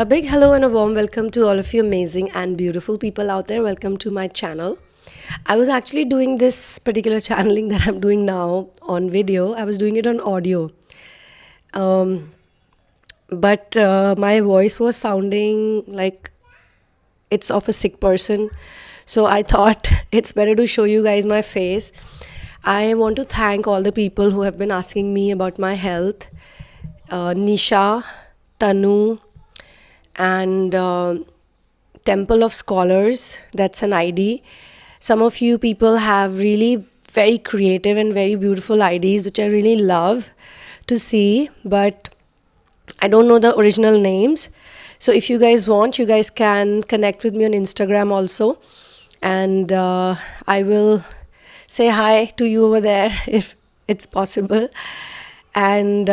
A big hello and a warm welcome to all of you amazing and beautiful people out there. Welcome to my channel. I was actually doing this particular channeling that I'm doing now on video. I was doing it on audio. Um, but my voice was sounding like it's of a sick person. So I thought it's better to show you guys my face. I want to thank all the people who have been asking me about my health. Nisha, Tanu, and Temple of Scholars, that's an ID. Some of you people have really very creative and very beautiful IDs, which I really love to see, but I don't know the original names. So if you guys want, you guys can connect with me on Instagram also, and I will say hi to you over there if it's possible. And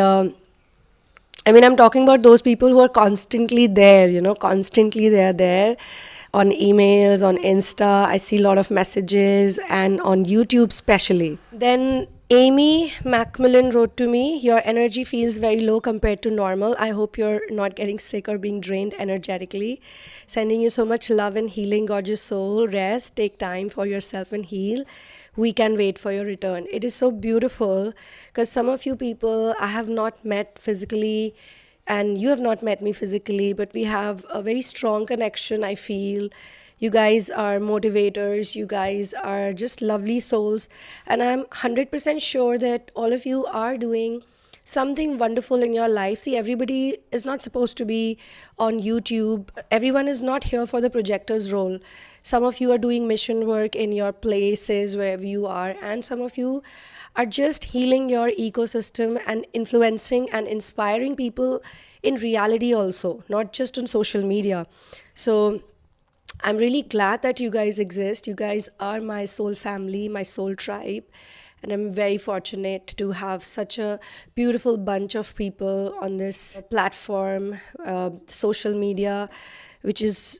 I'm talking about those people who are constantly there, constantly they're there on emails, on Insta. I see a lot of messages, and on YouTube especially. Then Amy Macmillan wrote to me, your energy feels very low compared to normal. I hope you're not getting sick or being drained energetically. Sending you so much love and healing. Gorgeous soul, rest, take time for yourself and heal. We can wait for your return. It is so beautiful because some of you people I have not met physically, and you have not met me physically, but we have a very strong connection. I feel you guys are motivators, you guys are just lovely souls, and I'm 100% sure that all of you are doing something wonderful in your life. See, everybody is not supposed to be on YouTube. Everyone is not here for the projector's role. Some of you are doing mission work in your places wherever you are, and some of you are just healing your ecosystem and influencing and inspiring people in reality also, not just on social media. So I'm really glad that you guys exist. You guys are my soul family, my soul tribe. And I'm very fortunate to have such a beautiful bunch of people on this platform, social media, which is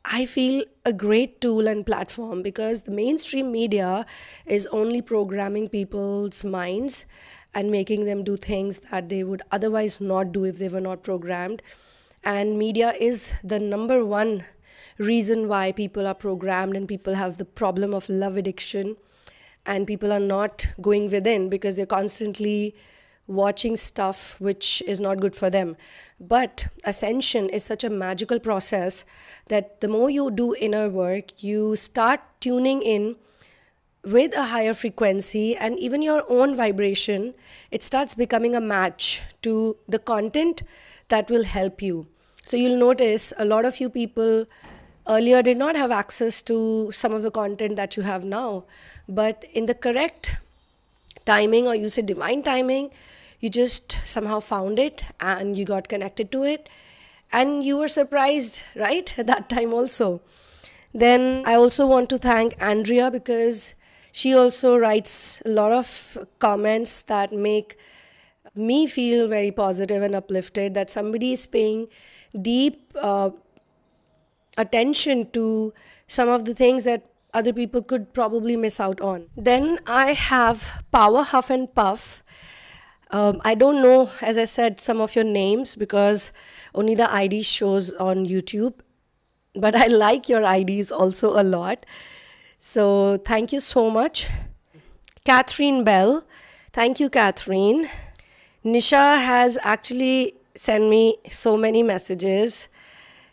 I feel a great tool and platform, because the mainstream media is only programming people's minds and making them do things that they would otherwise not do if they were not programmed. And media is the number one reason why people are programmed, and people have the problem of love addiction, and people are not going within because they're constantly watching stuff which is not good for them. But ascension is such a magical process that the more you do inner work, you start tuning in with a higher frequency, and even your own vibration, it starts becoming a match to the content that will help you. So you'll notice a lot of you people earlier did not have access to some of the content that you have now, but in the correct timing, or you say divine timing, you just somehow found it and you got connected to it, and you were surprised, right, at that time also. Then I also want to thank Andrea, because she also writes a lot of comments that make me feel very positive and uplifted, that somebody is paying deep attention to some of the things that other people could probably miss out on. Then I have Power Huff and Puff. I don't know, as I said, some of your names because only the ID shows on YouTube, but I like your IDs also a lot. So thank you so much. Catherine Bell. Thank you, Catherine. Nisha has actually sent me so many messages.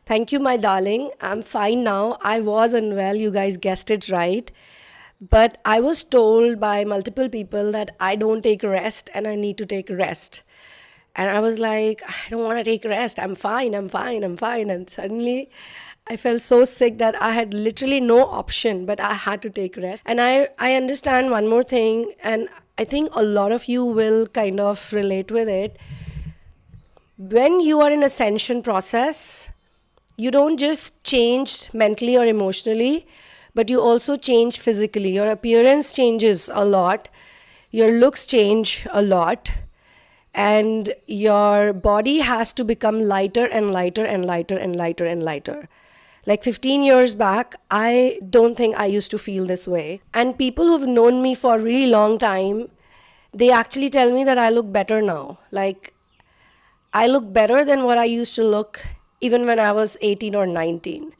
Thank you, my darling. I'm fine now. I was unwell. You guys guessed it right. But I was told by multiple people that I don't take rest and I need to take rest. And I was like, I don't want to take rest. I'm fine. And suddenly I felt so sick that I had literally no option, but I had to take rest. And I understand one more thing, and I think a lot of you will kind of relate with it. When you are in ascension process, you don't just change mentally or emotionally, but you also change physically. Your appearance changes a lot, your looks change a lot, and your body has to become lighter and lighter and lighter and lighter and lighter. Like 15 years back, I don't think I used to feel this way. And people who've known me for a really long time, they actually tell me that I look better now. Like, I look better than what I used to look even when I was 18 or 19.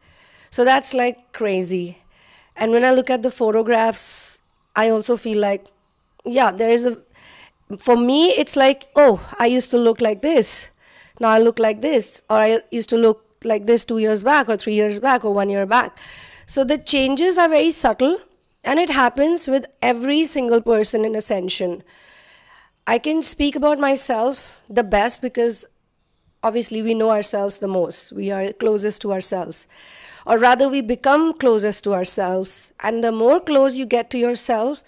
So that's like crazy. And when I look at the photographs, I also feel like, yeah, for me, it's like, oh, I used to look like this. Now I look like this. Or I used to look like this 2 years back, or 3 years back, or 1 year back. So the changes are very subtle, and it happens with every single person in Ascension. I can speak about myself the best because obviously we know ourselves the most. We are closest to ourselves. Or rather, we become closest to ourselves. And the more close you get to yourself,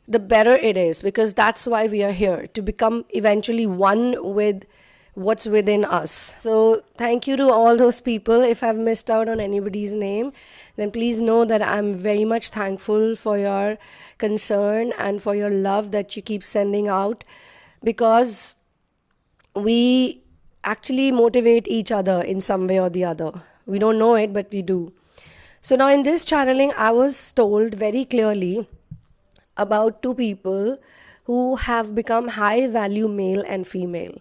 the better it is, because that's why we are here, to become eventually one with what's within us. So thank you to all those people. If I've missed out on anybody's name, then please know that I'm very much thankful for your concern and for your love that you keep sending out, because we actually motivate each other in some way or the other. We don't know it, but we do. So now in this channeling, I was told very clearly about two people who have become high value male and female.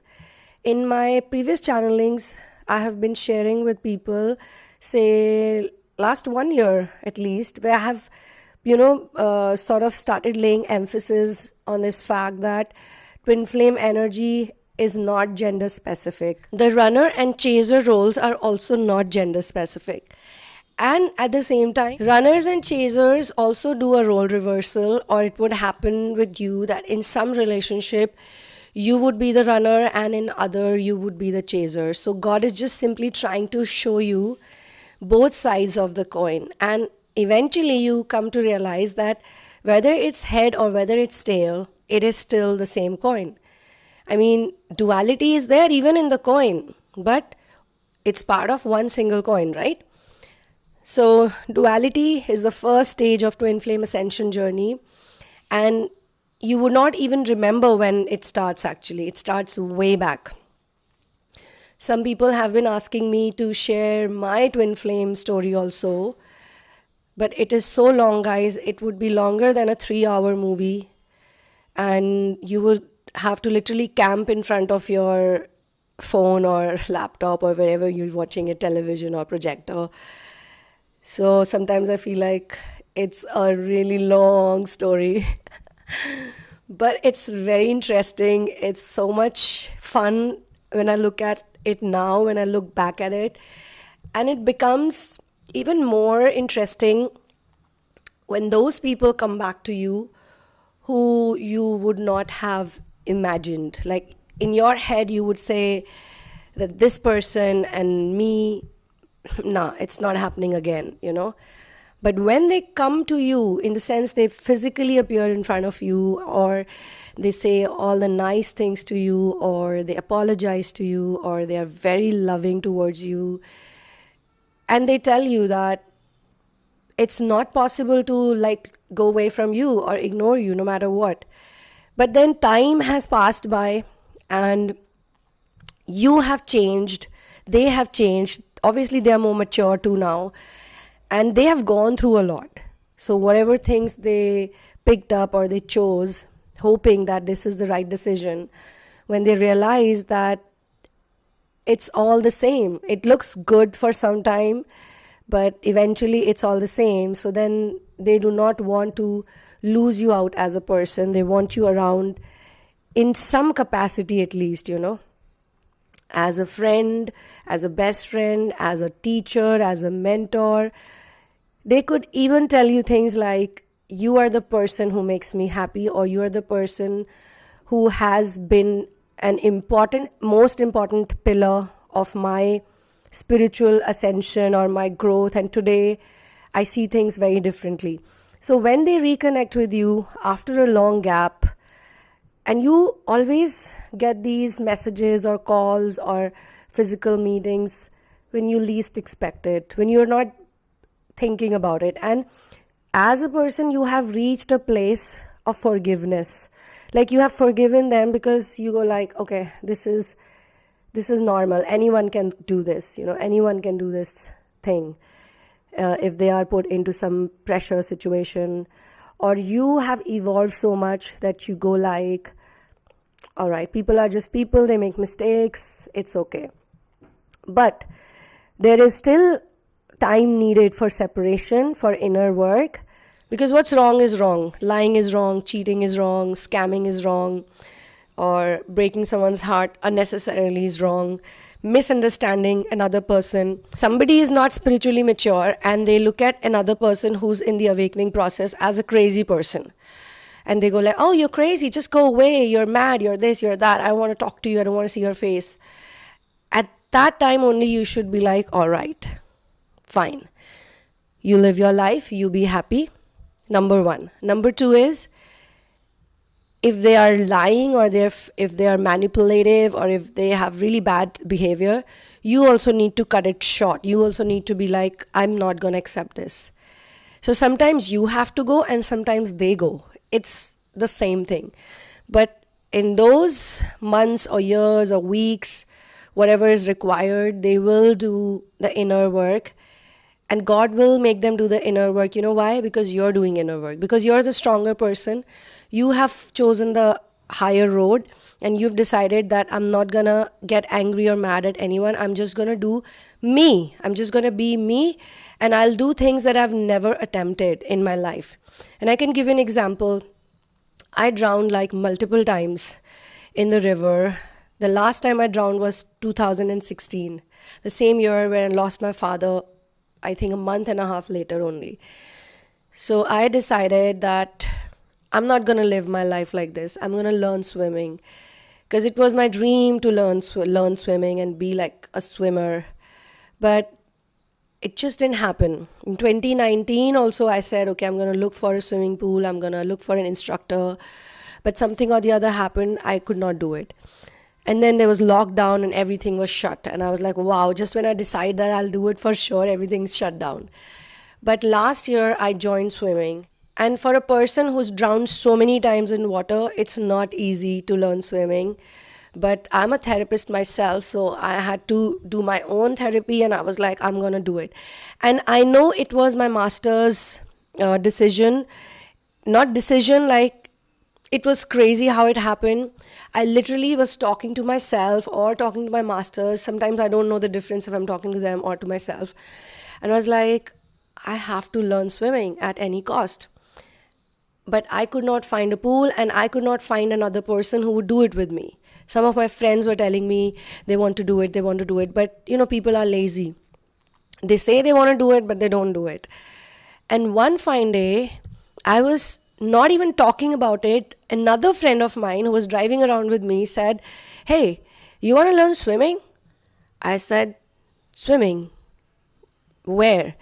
In my previous channelings, I have been sharing with people, say last 1 year at least, where I have, sort of started laying emphasis on this fact that twin flame energy is not gender specific. The runner and chaser roles are also not gender specific. And at the same time, runners and chasers also do a role reversal, or it would happen with you that in some relationship, you would be the runner and in other, you would be the chaser. So God is just simply trying to show you both sides of the coin. And eventually you come to realize that whether it's head or whether it's tail, it is still the same coin. I mean, duality is there even in the coin, but it's part of one single coin, right? So duality is the first stage of twin flame ascension journey, and you would not even remember when it starts actually. It starts way back. Some people have been asking me to share my twin flame story also, but it is so long, guys. It would be longer than a 3-hour movie, and you would have to literally camp in front of your phone or laptop or wherever you're watching a television or projector. So sometimes I feel like it's a really long story, but it's very interesting. It's so much fun when I look at it now, when I look back at it, and it becomes even more interesting when those people come back to you who you would not have imagined. Like in your head, you would say that this person and me, nah, it's not happening again, But when they come to you, in the sense they physically appear in front of you, or they say all the nice things to you, or they apologize to you, or they are very loving towards you, and they tell you that it's not possible to go away from you or ignore you no matter what. But then time has passed by and you have changed, they have changed. Obviously, they are more mature too now, and they have gone through a lot. So whatever things they picked up or they chose, hoping that this is the right decision, when they realize that it's all the same, it looks good for some time, but eventually it's all the same. So then they do not want to lose you out as a person. They want you around in some capacity at least, as a friend, as a best friend, as a teacher, as a mentor. They could even tell you things like, you are the person who makes me happy, or you are the person who has been an most important pillar of my spiritual ascension or my growth, and today I see things very differently. So when they reconnect with you after a long gap, and you always get these messages or calls or physical meetings when you least expect it, when you're not thinking about it, and as a person you have reached a place of forgiveness, like you have forgiven them because you go like, okay, this is normal, anyone can do this, anyone can do this thing if they are put into some pressure situation. Or you have evolved so much that you go like, All right, people are just people, they make mistakes, it's okay. But there is still time needed for separation, for inner work, because what's wrong is wrong. Lying is wrong, cheating is wrong, scamming is wrong, or breaking someone's heart unnecessarily is wrong. Misunderstanding another person. Somebody is not spiritually mature and they look at another person who's in the awakening process as a crazy person. And they go like, oh, you're crazy, just go away, you're mad, you're this, you're that, I want to talk to you, I don't want to see your face. At that time only you should be like, all right, fine. You live your life, you be happy. Number one. Number two is, if they are lying or if they are manipulative or if they have really bad behavior, you also need to cut it short. You also need to be like, I'm not going to accept this. So sometimes you have to go and sometimes they go. It's the same thing. But in those months or years or weeks, whatever is required, they will do the inner work. And God will make them do the inner work. You know why? Because you're doing inner work. Because you're the stronger person. You have chosen the higher road and you've decided that I'm not going to get angry or mad at anyone. I'm just going to do me. I'm just going to be me, and I'll do things that I've never attempted in my life. And I can give you an example. I drowned like multiple times in the river. The last time I drowned was 2016, the same year when I lost my father, I think a month and a half later only. So I decided that I'm not going to live my life like this. I'm going to learn swimming, because it was my dream to learn swimming and be like a swimmer. But it just didn't happen. In 2019 also I said, okay, I'm going to look for a swimming pool. I'm going to look for an instructor. But something or the other happened. I could not do it. And then there was lockdown and everything was shut. And I was like, wow, just when I decide that I'll do it for sure, everything's shut down. But last year I joined swimming. And for a person who's drowned so many times in water, it's not easy to learn swimming. But I'm a therapist myself, so I had to do my own therapy, and I was like, I'm going to do it. And I know it was my master's decision. Not decision, like, it was crazy how it happened. I literally was talking to myself or talking to my masters. Sometimes I don't know the difference if I'm talking to them or to myself. And I was like, I have to learn swimming at any cost. But I could not find a pool, and I could not find another person who would do it with me. Some of my friends were telling me they want to do it. But, people are lazy. They say they want to do it, but they don't do it. And one fine day, I was not even talking about it. Another friend of mine who was driving around with me said, hey, you want to learn swimming? I said, swimming? Where?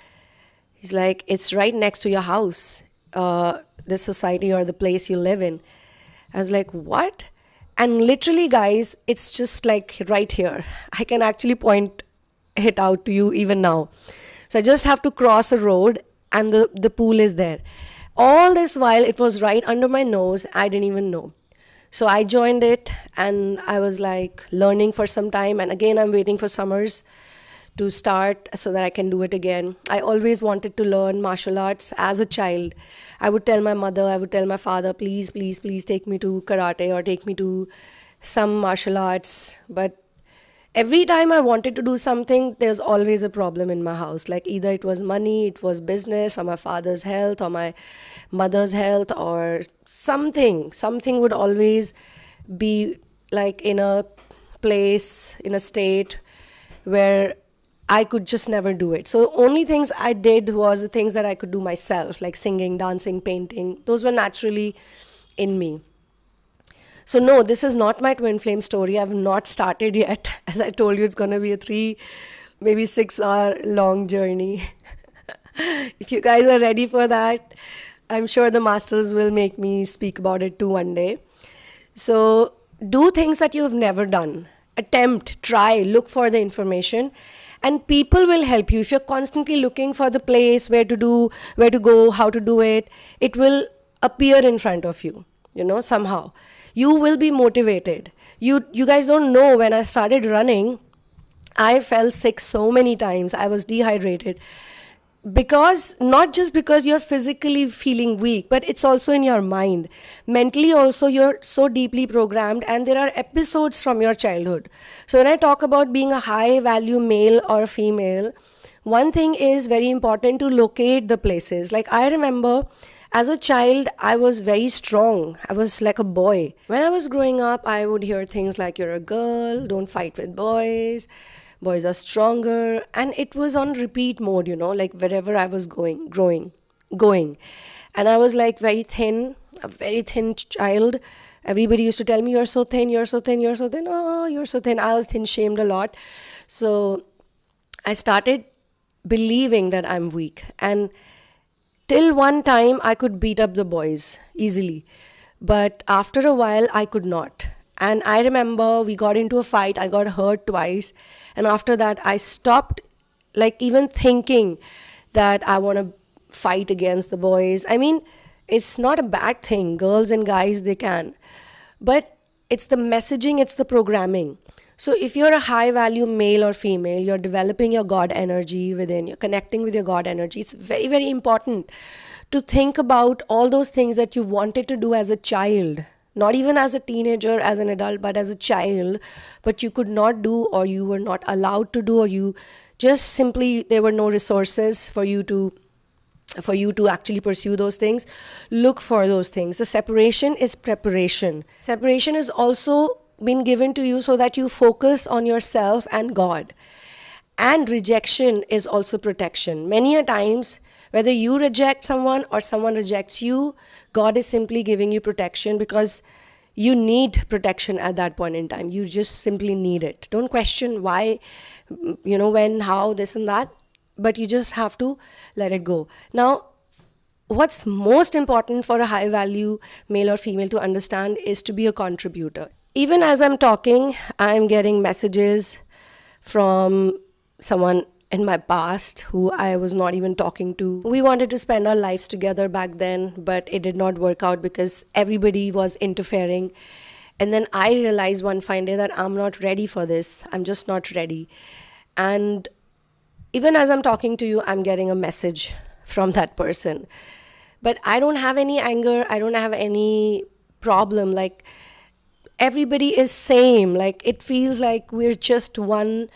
He's like, it's right next to your house, the society or the place you live in. I was like, what? And literally, guys, it's just like right here. I can actually point it out to you even now. So I just have to cross a road and the pool is there. All this while, it was right under my nose. I didn't even know. So I joined it and I was like learning for some time. And again, I'm waiting for summers to start so that I can do it again. I always wanted to learn martial arts as a child. I would tell my mother, I would tell my father, please, please, please take me to karate or take me to some martial arts. But every time I wanted to do something, there's always a problem in my house. Like either it was money, it was business, or my father's health, or my mother's health, or something. Something would always be like in a place, in a state where I could just never do it. So only things I did was the things that I could do myself, like singing, dancing, painting. Those were naturally in me. So no, this is not my twin flame story. I've not started yet. As I told you, it's going to be a 3, maybe 6 hour long journey. If you guys are ready for that, I'm sure the masters will make me speak about it too one day. So do things that you've never done. Attempt, try, look for the information. And people will help you. If you're constantly looking for the place, where to go, how to do it, it will appear in front of you, somehow. You will be motivated. You guys don't know, when I started running, I fell sick so many times. I was dehydrated. because not just because you're physically feeling weak, but it's also in your mind. Mentally also, you're so deeply programmed, and there are episodes from your childhood. So when I talk about being a high value male or female, one thing is very important to locate the places. Like I remember as a child, I was very strong. I was like a boy. When I was growing up, I would hear things like, you're a girl, don't fight with boys are stronger. And it was on repeat mode, like wherever I was going. And I was like very thin, a very thin child. Everybody used to tell me, you're so thin, you're so thin, you're so thin. Oh, you're so thin. I was thin shamed a lot. So I started believing that I'm weak. And till one time, I could beat up the boys easily. But after a while, I could not. And I remember we got into a fight. I got hurt twice. And after that, I stopped like even thinking that I want to fight against the boys. I mean, it's not a bad thing. Girls and guys, they can. But it's the messaging, it's the programming. So if you're a high value male or female, you're developing your God energy within, you're connecting with your God energy. It's very, very important to think about all those things that you wanted to do as a child, not even as a teenager, as an adult, but as a child, but you could not do, or you were not allowed to do, or you just simply, there were no resources for you to actually pursue those things. Look for those things. The separation is preparation. Separation is also been given to you so that you focus on yourself and God. And rejection is also protection. Many a times, whether you reject someone or someone rejects you, God is simply giving you protection because you need protection at that point in time. You just simply need it. Don't question why, when, how, this and that, but you just have to let it go. Now, what's most important for a high value male or female to understand is to be a contributor. Even as I'm talking, I'm getting messages from someone in my past who I was not even talking to. We wanted to spend our lives together back then, but it did not work out because everybody was interfering. And then I realized one fine day that I'm not ready for this. I'm just not ready. And even as I'm talking to you, I'm getting a message from that person. But I don't have any anger. I don't have any problem. Like, everybody is same. Like, it feels like we're just one,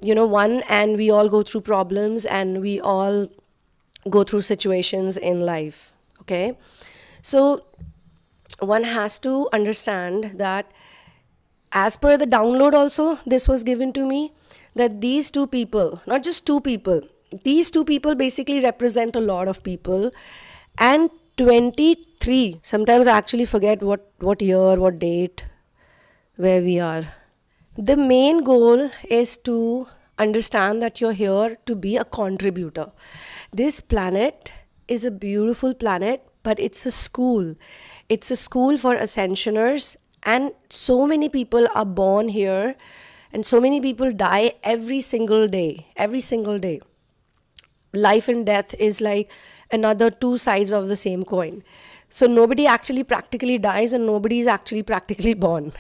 and we all go through problems and we all go through situations in life. Okay. So one has to understand that as per the download also, this was given to me, that these two people, not just two people, these two people basically represent a lot of people. And 23, sometimes I actually forget what year, what date, where we are. The main goal is to understand that you're here to be a contributor. This planet is a beautiful planet, but it's a school. It's a school for ascensioners, and so many people are born here and so many people die every single day. Every single day. Life and death is like another two sides of the same coin. So nobody actually practically dies and nobody is actually practically born.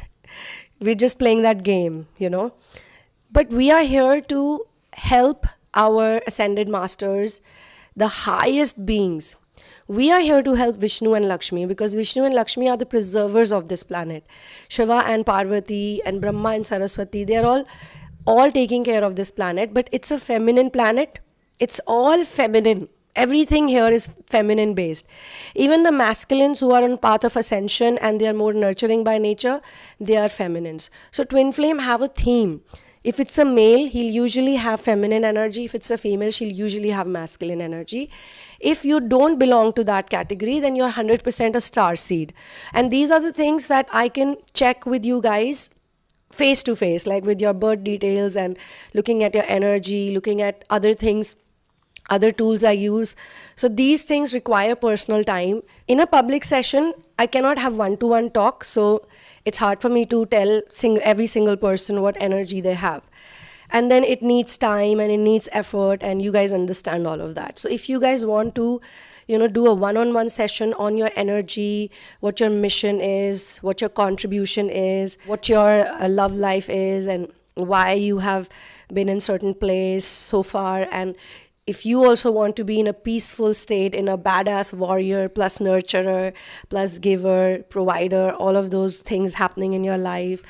We're just playing that game, But we are here to help our ascended masters, the highest beings. We are here to help Vishnu and Lakshmi because Vishnu and Lakshmi are the preservers of this planet. Shiva and Parvati and Brahma and Saraswati, they are all taking care of this planet, but it's a feminine planet. It's all feminine. Everything here is feminine based. Even the masculines who are on path of ascension and they are more nurturing by nature, they are feminines. So Twinflame have a theme. If it's a male, he'll usually have feminine energy. If it's a female, she'll usually have masculine energy. If you don't belong to that category, then you're 100% a star seed. And these are the things that I can check with you guys face to face, like with your birth details and looking at your energy, looking at other things, other tools I use. So these things require personal time. In a public session, I cannot have one-to-one talk. So it's hard for me to tell every single person what energy they have. And then it needs time and it needs effort, and you guys understand all of that. So if you guys want to, do a one-on-one session on your energy, what your mission is, what your contribution is, what your love life is, and why you have been in certain place so far, and if you also want to be in a peaceful state, in a badass warrior plus nurturer plus giver, provider, all of those things happening in your life,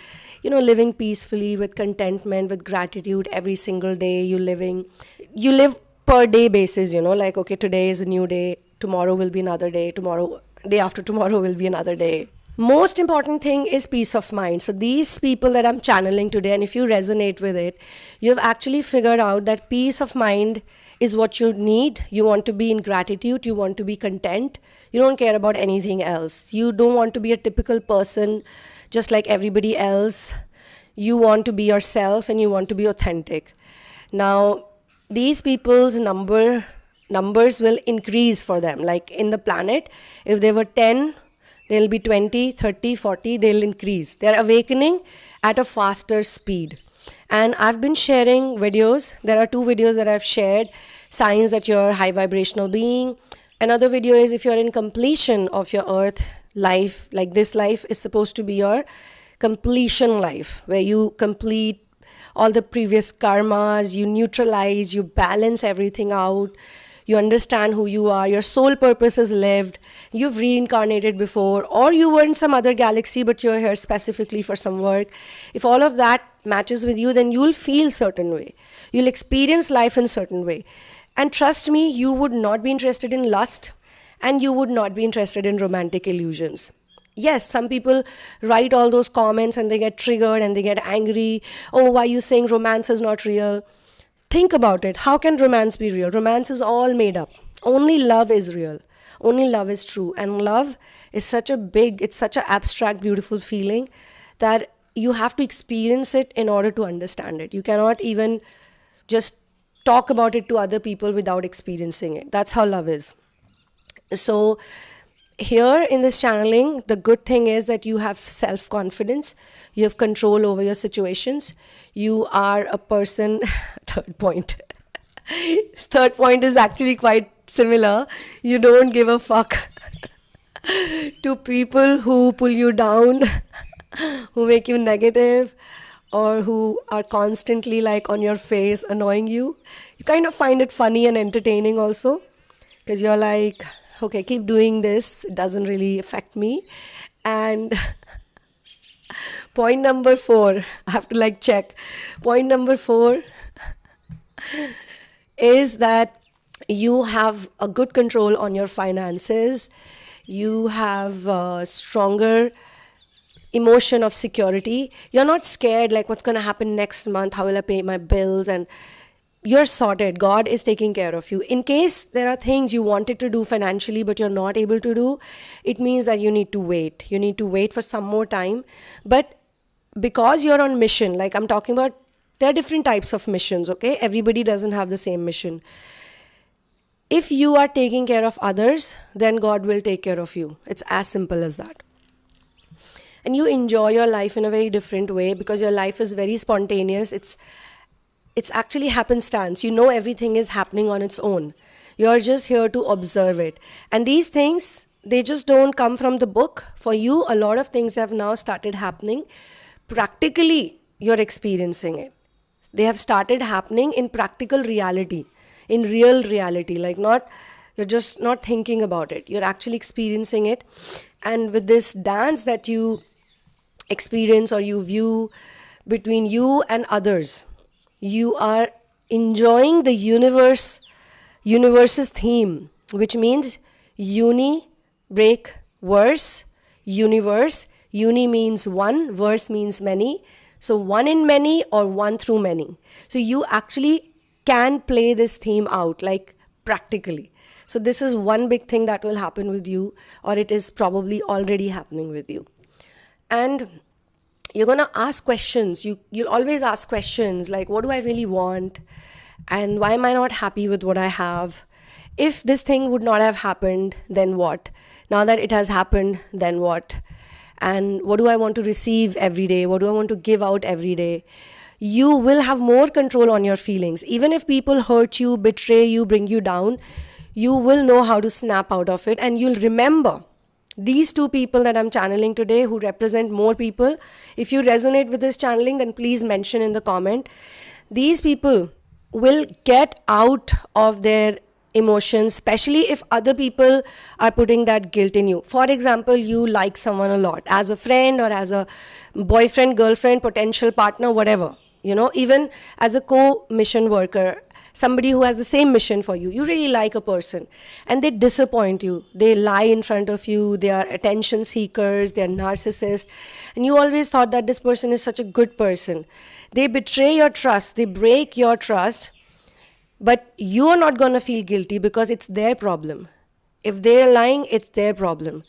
living peacefully with contentment, with gratitude every single day, you live per day basis, like, okay, today is a new day, tomorrow will be another day, tomorrow, day after tomorrow will be another day. Most important thing is peace of mind. So these people that I'm channeling today, and if you resonate with it, you have actually figured out that peace of mind is what you need. You want to be in gratitude, you want to be content, you don't care about anything else. You don't want to be a typical person just like everybody else. You want to be yourself and you want to be authentic. Now, these people's numbers will increase for them. Like in the planet, if they were 10, they'll be 20, 30, 40, they'll increase. They're awakening at a faster speed. And I've been sharing videos. There are 2 videos that I've shared. Signs that you're a high vibrational being. Another video is if you're in completion of your earth life, like this life is supposed to be your completion life, where you complete all the previous karmas, you neutralize, you balance everything out, you understand who you are, your soul purpose is lived, you've reincarnated before, or you were in some other galaxy but you're here specifically for some work. If all of that matches with you, then you'll feel certain way. You'll experience life in certain way. And trust me, you would not be interested in lust and you would not be interested in romantic illusions. Yes, some people write all those comments and they get triggered and they get angry. Oh, why are you saying romance is not real? Think about it. How can romance be real? Romance is all made up. Only love is real. Only love is true. And love is such an abstract, beautiful feeling that you have to experience it in order to understand it. You cannot even just talk about it to other people without experiencing it. That's how love is. So here in this channeling, the good thing is that you have self-confidence, you have control over your situations, you are a person. Third point is actually quite similar. You don't give a fuck to people who pull you down, who make you negative, or who are constantly like on your face annoying you. You kind of find it funny and entertaining also, because you're like, okay, keep doing this. It doesn't really affect me. And point number 4, I have to check. Point number 4 is that you have a good control on your finances. You have a stronger emotion of security. You're not scared like what's going to happen next month, how will I pay my bills, and you're sorted. God is taking care of you. In case there are things you wanted to do financially but you're not able to do, it means that you need to wait. You need to wait for some more time. But because you're on mission, like I'm talking about, there are different types of missions, okay? Everybody doesn't have the same mission. If you are taking care of others, then God will take care of you. It's as simple as that. And you enjoy your life in a very different way because your life is very spontaneous. It's actually happenstance. You know everything is happening on its own. You're just here to observe it. And these things, they just don't come from the book. For you, a lot of things have now started happening. Practically, you're experiencing it. They have started happening in practical reality, in real reality. You're just not thinking about it. You're actually experiencing it. And with this dance that you experience or you view between you and others, you are enjoying the universe's theme, which means uni, break, verse, universe. Uni means one, verse means many. So one in many or one through many. So you actually can play this theme out, practically. So this is one big thing that will happen with you, or it is probably already happening with you. And you're going to ask questions. You'll always ask questions like, what do I really want? And why am I not happy with what I have? If this thing would not have happened, then what? Now that it has happened, then what? And what do I want to receive every day? What do I want to give out every day? You will have more control on your feelings. Even if people hurt you, betray you, bring you down, you will know how to snap out of it. And you'll remember these 2 people that I'm channeling today who represent more people. If you resonate with this channeling, then please mention in the comment. These people will get out of their emotions, especially if other people are putting that guilt in you. For example, you like someone a lot as a friend or as a boyfriend, girlfriend, potential partner, whatever, even as a co-mission worker, somebody who has the same mission for you. You really like a person and they disappoint you. They lie in front of you. They are attention seekers. They are narcissists. And you always thought that this person is such a good person. They betray your trust. They break your trust. But you are not going to feel guilty because it's their problem. If they're lying, it's their problem.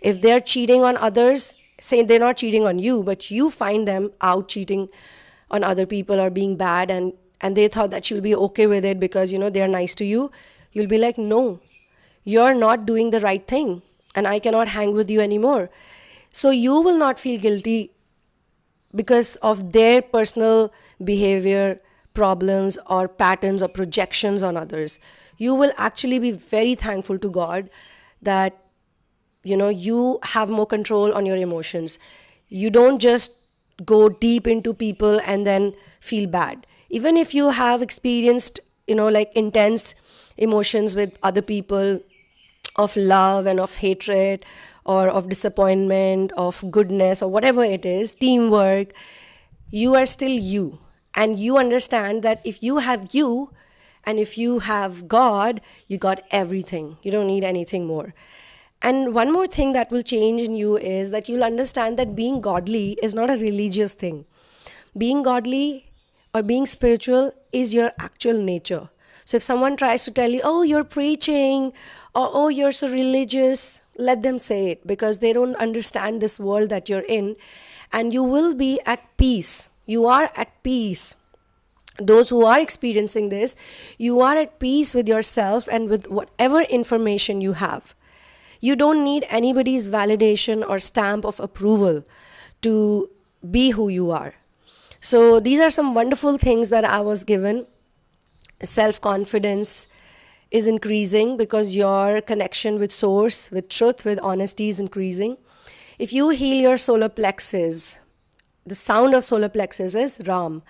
If they're cheating on others, say they're not cheating on you, but you find them out cheating on other people or being bad, and they thought that you'll be okay with it because, they're nice to you, you'll be like, no, you're not doing the right thing and I cannot hang with you anymore. So you will not feel guilty because of their personal behavior problems or patterns or projections on others. You will actually be very thankful to God that you have more control on your emotions. You don't just go deep into people and then feel bad. Even if you have experienced like intense emotions with other people, of love and of hatred or of disappointment, of goodness or whatever it is, teamwork, you are still you. And you understand that if you have you and if you have God, you got everything. You don't need anything more. And one more thing that will change in you is that you'll understand that being godly is not a religious thing. Being godly or being spiritual is your actual nature. So if someone tries to tell you, oh, you're preaching, or oh, you're so religious, let them say it, because they don't understand this world that you're in. And you will be at peace. You are at peace. Those who are experiencing this, you are at peace with yourself and with whatever information you have. You don't need anybody's validation or stamp of approval to be who you are. So these are some wonderful things that I was given. Self-confidence is increasing because your connection with source, with truth, with honesty is increasing. If you heal your solar plexus, the sound of solar plexus is Ram.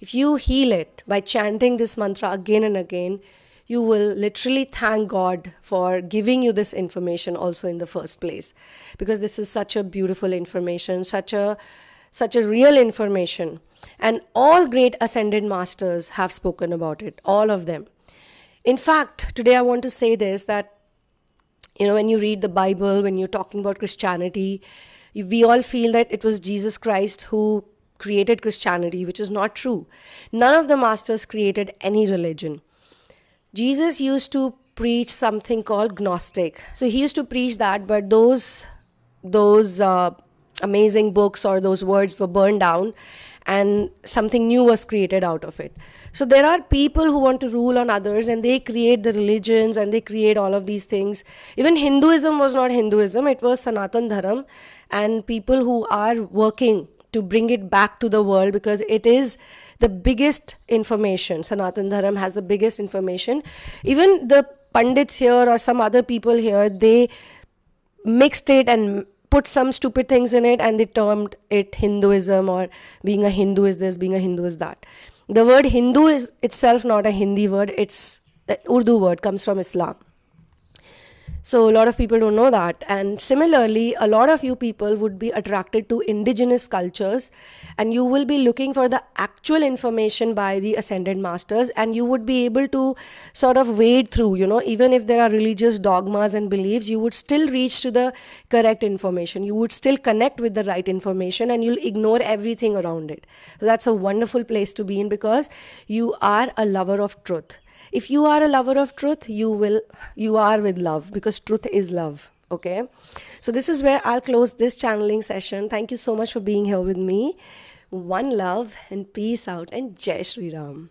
If you heal it by chanting this mantra again and again, you will literally thank God for giving you this information also in the first place. Because this is such a beautiful information, such a real information. And all great ascended masters have spoken about it, all of them. In fact, today I want to say this, that when you read the Bible, when you're talking about Christianity, we all feel that it was Jesus Christ who created Christianity, which is not true. None of the masters created any religion. Jesus used to preach something called Gnostic. So he used to preach that, but those amazing books or those words were burned down and something new was created out of it. So there are people who want to rule on others and they create the religions and they create all of these things. Even Hinduism was not Hinduism, it was Sanatan Dharam, and people who are working to bring it back to the world because it is the biggest information. Sanatan Dharam has the biggest information. Even the Pandits here or some other people here, they mixed it and put some stupid things in it and they termed it Hinduism, or being a Hindu is this, being a Hindu is that. The word Hindu is itself not a Hindi word, it's the Urdu word, comes from Islam. So a lot of people don't know that. And similarly, a lot of you people would be attracted to indigenous cultures and you will be looking for the actual information by the ascended masters, and you would be able to sort of wade through, even if there are religious dogmas and beliefs, you would still reach to the correct information. You would still connect with the right information and you'll ignore everything around it. So that's a wonderful place to be in because you are a lover of truth. If you are a lover of truth, you are with love because truth is love. Okay. So this is where I'll close this channeling session. Thank you so much for being here with me. One love and peace out, and Jai Shri Ram.